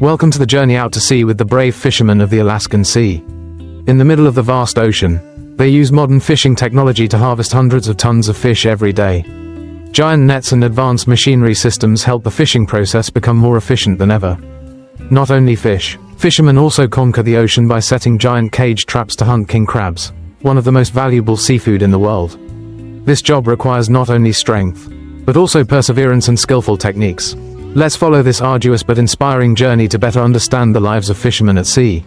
Welcome to the journey out to sea with the brave fishermen of the Alaskan Sea. In the middle of the vast ocean, they use modern fishing technology to harvest hundreds of tons of fish every day. Giant nets and advanced machinery systems help the fishing process become more efficient than ever. Not only fish, fishermen also conquer the ocean by setting giant cage traps to hunt king crabs, one of the most valuable seafood in the world. This job requires not only strength, but also perseverance and skillful techniques. Let's follow this arduous but inspiring journey to better understand the lives of fishermen at sea.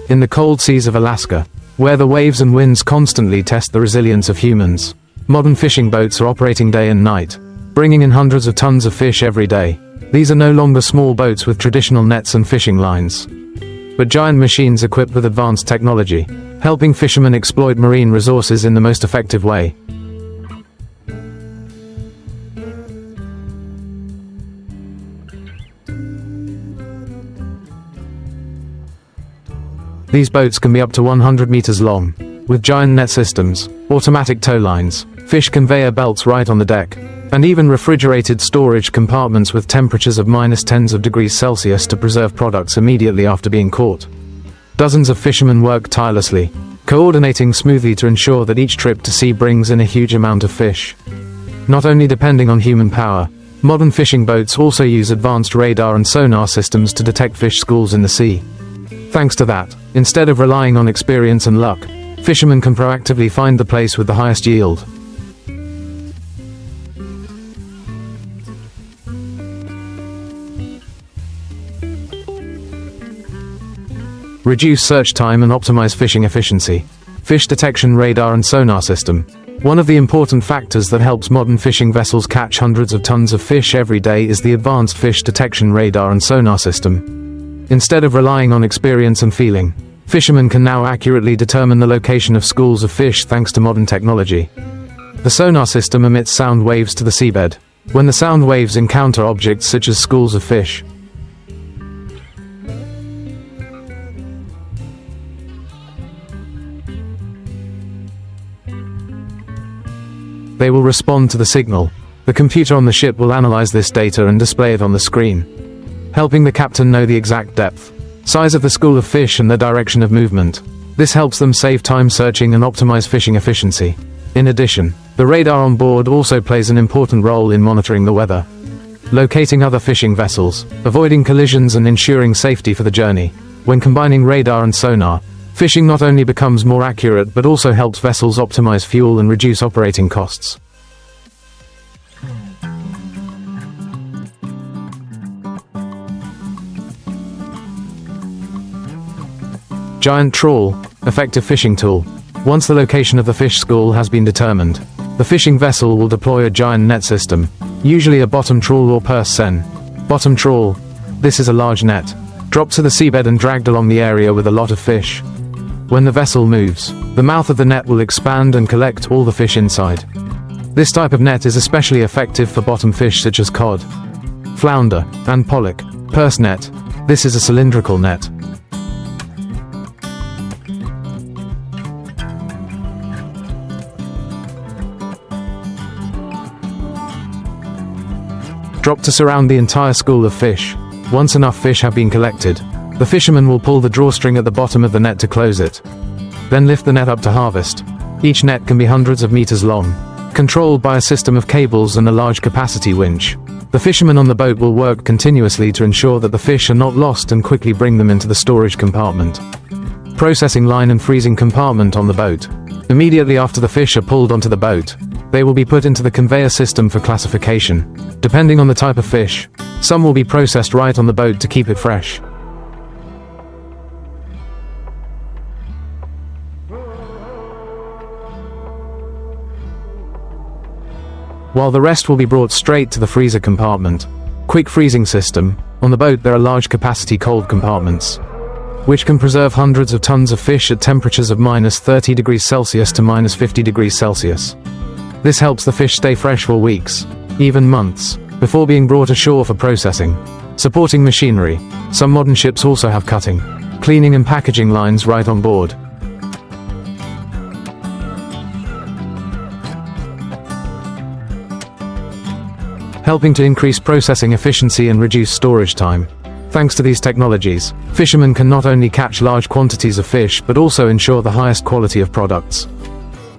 In the cold seas of Alaska, where the waves and winds constantly test the resilience of humans, modern fishing boats are operating day and night, bringing in hundreds of tons of fish every day. These are no longer small boats with traditional nets and fishing lines, but giant machines equipped with advanced technology, helping fishermen exploit marine resources in the most effective way. These boats can be up to 100 meters long, with giant net systems, automatic tow lines, fish conveyor belts right on the deck, and even refrigerated storage compartments with temperatures of -10s of degrees Celsius to preserve products immediately after being caught. Dozens of fishermen work tirelessly, coordinating smoothly to ensure that each trip to sea brings in a huge amount of fish. Not only depending on human power, modern fishing boats also use advanced radar and sonar systems to detect fish schools in the sea. Thanks to that, instead of relying on experience and luck, fishermen can proactively find the place with the highest yield. Reduce search time and optimize fishing efficiency. Fish detection radar and sonar system. One of the important factors that helps modern fishing vessels catch hundreds of tons of fish every day is the advanced fish detection radar and sonar system. Instead of relying on experience and feeling, fishermen can now accurately determine the location of schools of fish thanks to modern technology. The sonar system emits sound waves to the seabed. When the sound waves encounter objects such as schools of fish, they will respond to the signal. The computer on the ship will analyze this data and display it on the screen, helping the captain know the exact depth, size of the school of fish and the direction of movement. This helps them save time searching and optimize fishing efficiency. In addition, the radar on board also plays an important role in monitoring the weather, locating other fishing vessels, avoiding collisions and ensuring safety for the journey. When combining radar and sonar, fishing not only becomes more accurate but also helps vessels optimize fuel and reduce operating costs. Giant trawl, effective fishing tool. Once the location of the fish school has been determined, the fishing vessel will deploy a giant net system, usually a bottom trawl or purse seine. Bottom trawl. This is a large net, dropped to the seabed and dragged along the area with a lot of fish. When the vessel moves, the mouth of the net will expand and collect all the fish inside. This type of net is especially effective for bottom fish such as cod, flounder, and pollock. Purse net. This is a cylindrical net, dropped to surround the entire school of fish. Once enough fish have been collected, the fisherman will pull the drawstring at the bottom of the net to close it. Then lift the net up to harvest. Each net can be hundreds of meters long, controlled by a system of cables and a large capacity winch. The fishermen on the boat will work continuously to ensure that the fish are not lost and quickly bring them into the storage compartment. Processing line and freezing compartment on the boat. Immediately after the fish are pulled onto the boat, they will be put into the conveyor system for classification. Depending on the type of fish, some will be processed right on the boat to keep it fresh, while the rest will be brought straight to the freezer compartment. Quick freezing system. On the boat there are large capacity cold compartments, which can preserve hundreds of tons of fish at temperatures of -30 degrees Celsius to -50 degrees Celsius. This helps the fish stay fresh for weeks, even months, before being brought ashore for processing. Supporting machinery. Some modern ships also have cutting, cleaning and packaging lines right on board. helping to increase processing efficiency and reduce storage time. Thanks to these technologies, fishermen can not only catch large quantities of fish but also ensure the highest quality of products.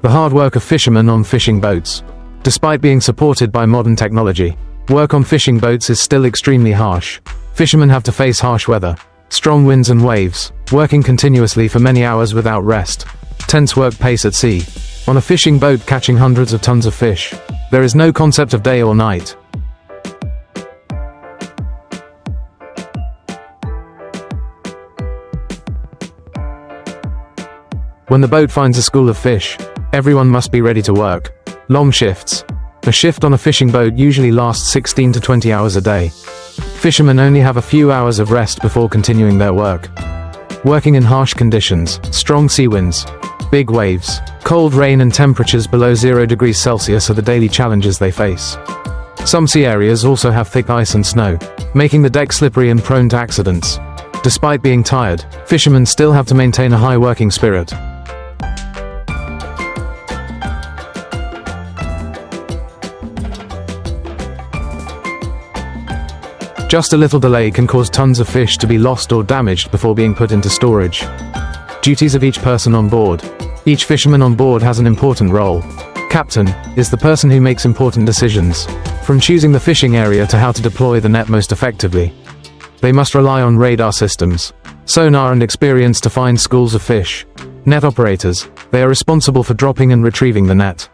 The hard work of fishermen on fishing boats. Despite being supported by modern technology, work on fishing boats is still extremely harsh. Fishermen have to face harsh weather, strong winds and waves, working continuously for many hours without rest. Tense work pace at sea. On a fishing boat catching hundreds of tons of fish, there is no concept of day or night. When the boat finds a school of fish, everyone must be ready to work. Long shifts. A shift on a fishing boat usually lasts 16 to 20 hours a day. Fishermen only have a few hours of rest before continuing their work. Working in harsh conditions, strong sea winds, big waves, cold rain and temperatures below 0 degrees Celsius are the daily challenges they face. Some sea areas also have thick ice and snow, making the deck slippery and prone to accidents. Despite being tired, fishermen still have to maintain a high working spirit. Just a little delay can cause tons of fish to be lost or damaged before being put into storage. Duties of each person on board. Each fisherman on board has an important role. Captain is the person who makes important decisions, from choosing the fishing area to how to deploy the net most effectively. They must rely on radar systems, sonar and experience to find schools of fish. Net operators, they are responsible for dropping and retrieving the net,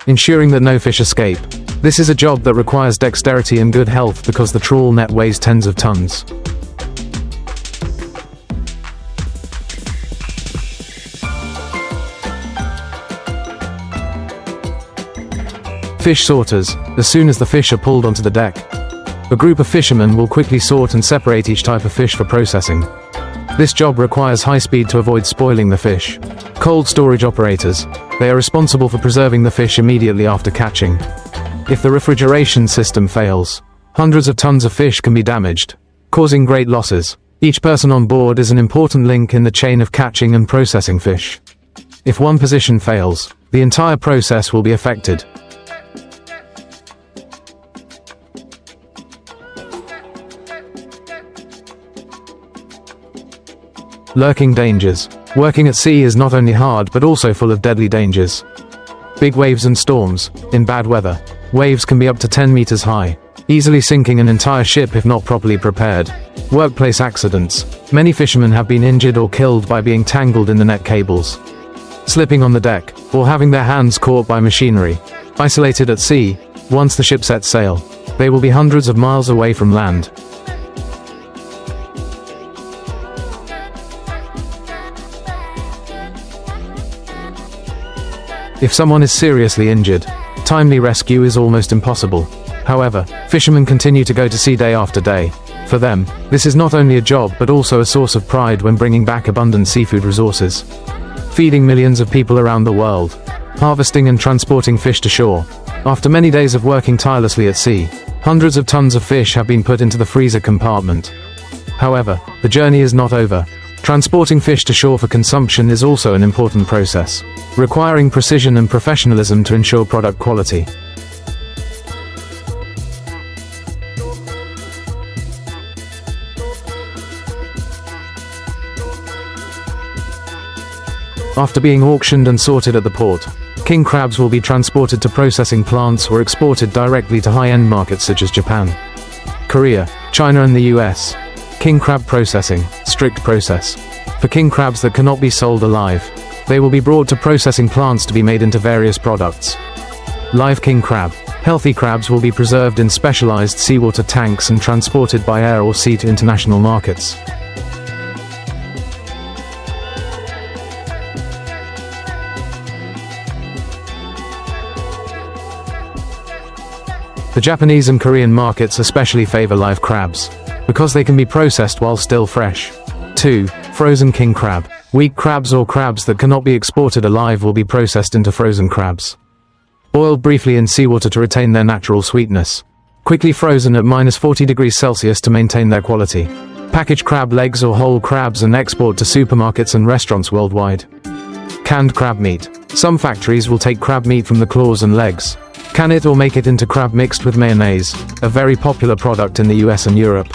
ensuring that no fish escape. This is a job that requires dexterity and good health because the trawl net weighs tens of tons. Fish sorters. As soon as the fish are pulled onto the deck, a group of fishermen will quickly sort and separate each type of fish for processing. This job requires high speed to avoid spoiling the fish. Cold storage operators. They are responsible for preserving the fish immediately after catching. If the refrigeration system fails, hundreds of tons of fish can be damaged, causing great losses. Each person on board is an important link in the chain of catching and processing fish. If one position fails, the entire process will be affected. Lurking dangers. Working at sea is not only hard but also full of deadly dangers. Big waves and storms. In bad weather, waves can be up to 10 meters high, easily sinking an entire ship if not properly prepared. Workplace accidents. Many fishermen have been injured or killed by being tangled in the net cables, slipping on the deck, or having their hands caught by machinery. Isolated at sea, once the ship sets sail, they will be hundreds of miles away from land. If someone is seriously injured, timely rescue is almost impossible. However, fishermen continue to go to sea day after day. For them, this is not only a job but also a source of pride when bringing back abundant seafood resources, feeding millions of people around the world, harvesting and transporting fish to shore. After many days of working tirelessly at sea, hundreds of tons of fish have been put into the freezer compartment. However, the journey is not over. Transporting fish to shore for consumption is also an important process, requiring precision and professionalism to ensure product quality. After being auctioned and sorted at the port, king crabs will be transported to processing plants or exported directly to high-end markets such as Japan, Korea, China and the US. King crab processing. Strict process. For king crabs that cannot be sold alive, they will be brought to processing plants to be made into various products. Live king crab. Healthy crabs will be preserved in specialized seawater tanks and transported by air or sea to international markets. The Japanese and Korean markets especially favor live crabs, because they can be processed while still fresh. 2. Frozen king crab. Weak crabs or crabs that cannot be exported alive will be processed into frozen crabs, boiled briefly in seawater to retain their natural sweetness, quickly frozen at -40 degrees Celsius to maintain their quality. Package crab legs or whole crabs and export to supermarkets and restaurants worldwide. Canned crab meat. Some factories will take crab meat from the claws and legs, Can it or make it into crab mixed with mayonnaise, a very popular product in the US and Europe.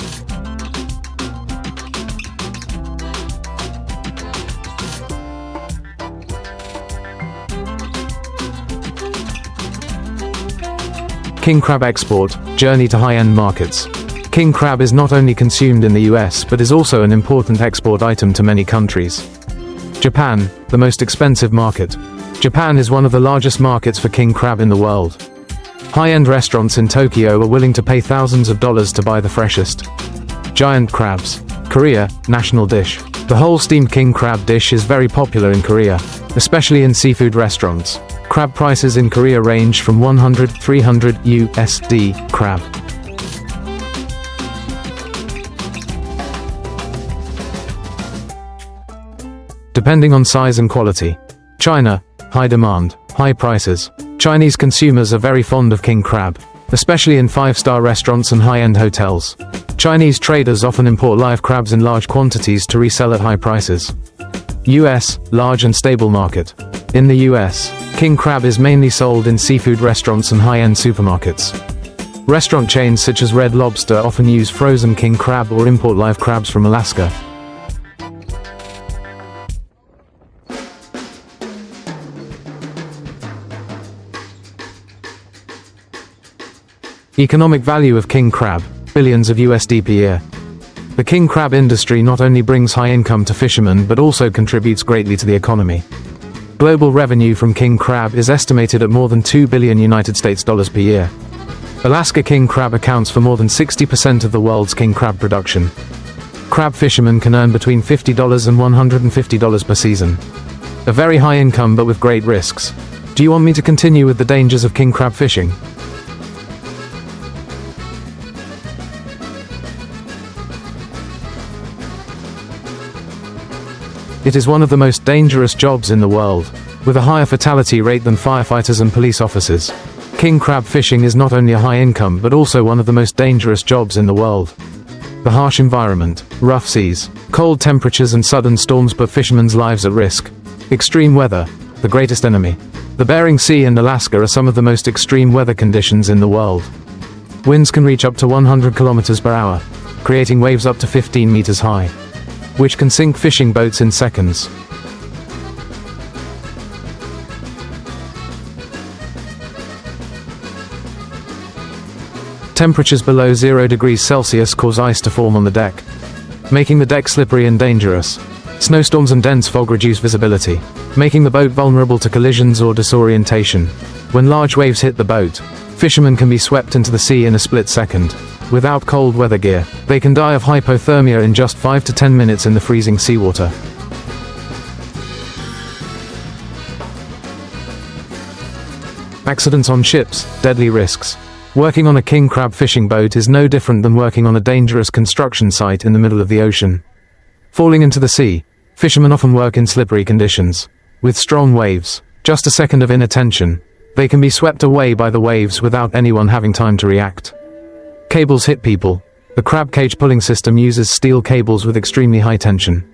King crab export, journey to high-end markets. King crab is not only consumed in the US but is also an important export item to many countries. Japan, the most expensive market. Japan is one of the largest markets for king crab in the world. High-end restaurants in Tokyo are willing to pay thousands of dollars to buy the freshest giant crabs. Korea, national dish. The whole steamed king crab dish is very popular in Korea, especially in seafood restaurants. Crab prices in Korea range from $100–300 USD crab. Depending on size and quality. China, high demand, high prices. Chinese consumers are very fond of king crab, especially in 5-star restaurants and high-end hotels. Chinese traders often import live crabs in large quantities to resell at high prices. US, large and stable market. In the US, king crab is mainly sold in seafood restaurants and high-end supermarkets. Restaurant chains such as Red Lobster often use frozen king crab or import live crabs from Alaska. Economic value of king crab, billions of USD per year. The king crab industry not only brings high income to fishermen but also contributes greatly to the economy. Global revenue from king crab is estimated at more than $2 billion per year. Alaska king crab accounts for more than 60% of the world's king crab production. Crab fishermen can earn between $50 and $150 per season. A very high income but with great risks. Do you want me to continue with the dangers of king crab fishing? It is one of the most dangerous jobs in the world, with a higher fatality rate than firefighters and police officers. King crab fishing is not only a high income but also one of the most dangerous jobs in the world. The harsh environment, rough seas, cold temperatures and sudden storms put fishermen's lives at risk. Extreme weather, the greatest enemy. The Bering Sea and Alaska are some of the most extreme weather conditions in the world. Winds can reach up to 100 kilometers per hour, creating waves up to 15 meters high, which can sink fishing boats in seconds. Temperatures below 0 degrees Celsius cause ice to form on the deck, making the deck slippery and dangerous. Snowstorms and dense fog reduce visibility, making the boat vulnerable to collisions or disorientation. When large waves hit the boat, fishermen can be swept into the sea in a split second. Without cold weather gear, they can die of hypothermia in just 5 to 10 minutes in the freezing seawater. Accidents on ships, deadly risks. Working on a king crab fishing boat is no different than working on a dangerous construction site in the middle of the ocean. Falling into the sea, fishermen often work in slippery conditions. With strong waves, just a second of inattention, they can be swept away by the waves without anyone having time to react. Cables hit people. The crab cage pulling system uses steel cables with extremely high tension.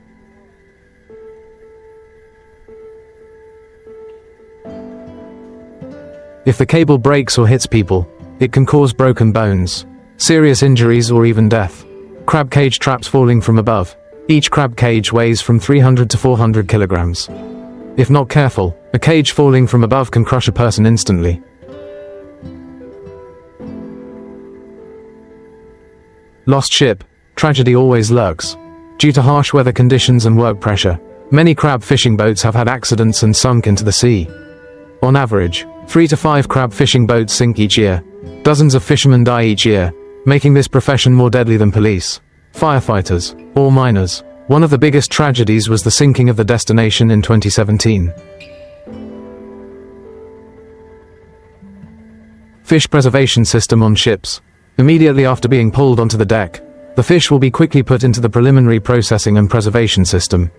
If the cable breaks or hits people, it can cause broken bones, serious injuries or even death. Crab cage traps falling from above. Each crab cage weighs from 300 to 400 kilograms. If not careful, a cage falling from above can crush a person instantly. Lost ship. Tragedy always lurks. Due to harsh weather conditions and work pressure, many crab fishing boats have had accidents and sunk into the sea. On average, 3 to 5 crab fishing boats sink each year. Dozens of fishermen die each year, making this profession more deadly than police, firefighters, or miners. One of the biggest tragedies was the sinking of the Destination in 2017. Fish preservation system on ships. Immediately after being pulled onto the deck, the fish will be quickly put into the preliminary processing and preservation system.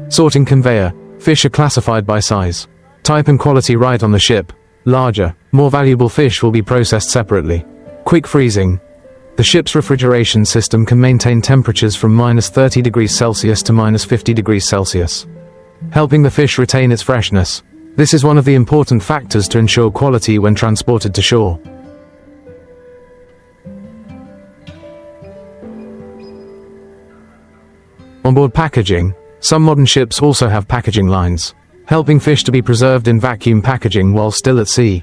Sorting conveyor. Fish are classified by size, type and quality right on the ship. Larger, more valuable fish will be processed separately. Quick freezing. The ship's refrigeration system can maintain temperatures from -30 degrees Celsius to -50 degrees Celsius, helping the fish retain its freshness. This is one of the important factors to ensure quality when transported to shore. Onboard packaging. Some modern ships also have packaging lines, helping fish to be preserved in vacuum packaging while still at sea.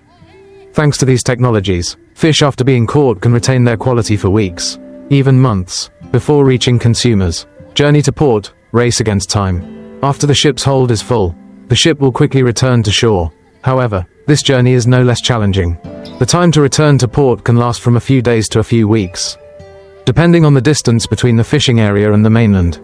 Thanks to these technologies, fish after being caught can retain their quality for weeks, even months, before reaching consumers. Journey to port, race against time. After the ship's hold is full, the ship will quickly return to shore. However, this journey is no less challenging. The time to return to port can last from a few days to a few weeks, depending on the distance between the fishing area and the mainland.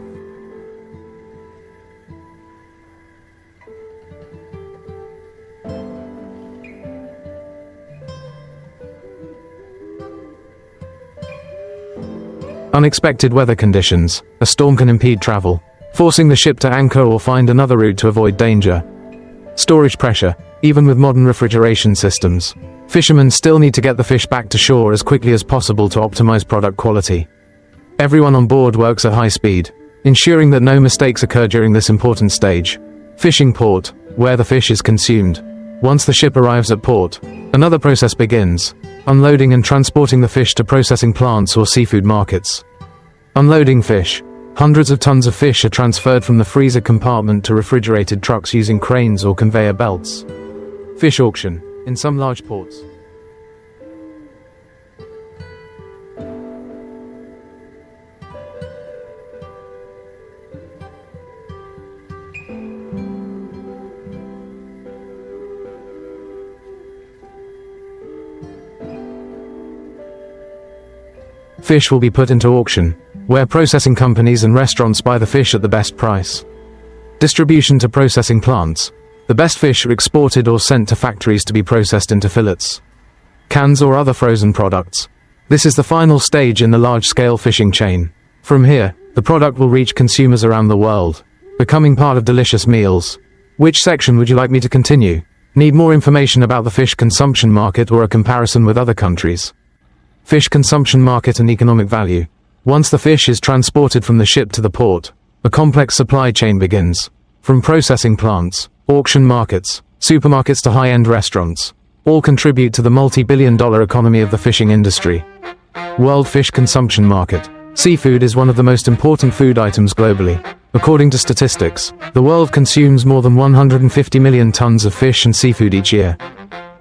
Unexpected weather conditions. A storm can impede travel, forcing the ship to anchor or find another route to avoid danger. Storage pressure. Even with modern refrigeration systems, fishermen still need to get the fish back to shore as quickly as possible to optimize product quality. Everyone on board works at high speed, ensuring that no mistakes occur during this important stage. Fishing port, where the fish is consumed. Once the ship arrives at port, another process begins: unloading and transporting the fish to processing plants or seafood markets. Unloading fish. Hundreds of tons of fish are transferred from the freezer compartment to refrigerated trucks using cranes or conveyor belts. Fish auction. In some large ports, fish will be put into auction, where processing companies and restaurants buy the fish at the best price. Distribution to processing plants. The best fish are exported or sent to factories to be processed into fillets, cans or other frozen products. This is the final stage in the large-scale fishing chain. From here, the product will reach consumers around the world, becoming part of delicious meals. Which section would you like me to continue? Need more information about the fish consumption market or a comparison with other countries? Fish consumption market and economic value. Once the fish is transported from the ship to the port, a complex supply chain begins. From processing plants, auction markets, supermarkets to high-end restaurants, all contribute to the multi-billion-dollar economy of the fishing industry. World fish consumption market. Seafood is one of the most important food items globally. According to statistics, the world consumes more than 150 million tons of fish and seafood each year.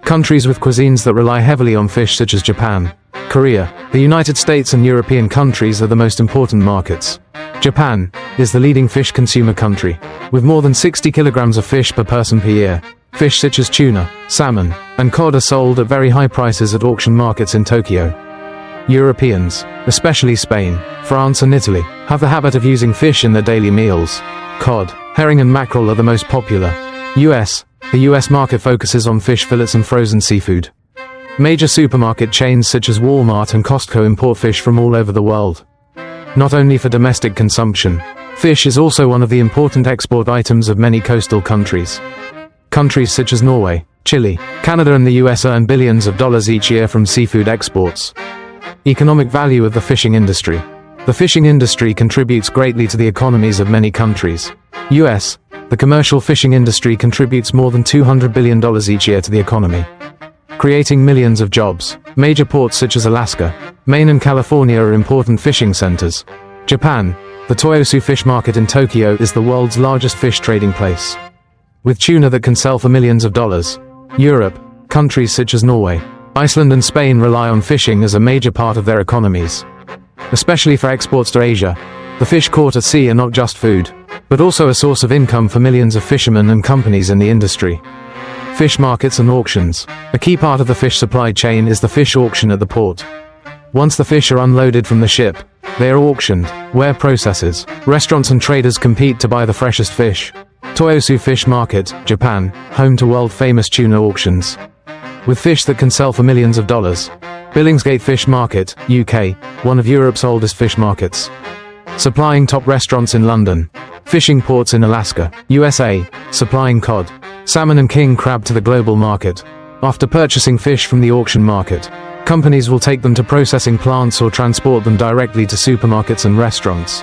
Countries with cuisines that rely heavily on fish such as Japan, Korea, the United States and European countries are the most important markets. Japan is the leading fish consumer country, with more than 60 kilograms of fish per person per year. Fish such as tuna, salmon, and cod are sold at very high prices at auction markets in Tokyo. Europeans, especially Spain, France and Italy, have the habit of using fish in their daily meals. Cod, herring and mackerel are the most popular. The US market focuses on fish fillets and frozen seafood. Major supermarket chains such as Walmart and Costco import fish from all over the world. Not only for domestic consumption, fish is also one of the important export items of many coastal countries. Countries such as Norway, Chile, Canada and the US earn billions of dollars each year from seafood exports. Economic value of the fishing industry. The fishing industry contributes greatly to the economies of many countries. US, the commercial fishing industry contributes more than $200 billion each year to the economy, creating millions of jobs. Major ports such as Alaska, Maine and California are important fishing centers. Japan, the Toyosu Fish Market in Tokyo is the world's largest fish trading place, with tuna that can sell for millions of dollars. Europe, countries such as Norway, Iceland and Spain rely on fishing as a major part of their economies, especially for exports to Asia. The fish caught at sea are not just food, but also a source of income for millions of fishermen and companies in the industry. Fish markets and auctions. A key part of the fish supply chain is the fish auction at the port. Once the fish are unloaded from the ship, they are auctioned, where processors, restaurants and traders compete to buy the freshest fish. Toyosu Fish Market, Japan, home to world-famous tuna auctions, with fish that can sell for millions of dollars. Billingsgate Fish Market, UK, one of Europe's oldest fish markets, supplying top restaurants in London. Fishing ports in Alaska, USA, supplying cod, salmon and king crab to the global market. After purchasing fish from the auction market, companies will take them to processing plants or transport them directly to supermarkets and restaurants.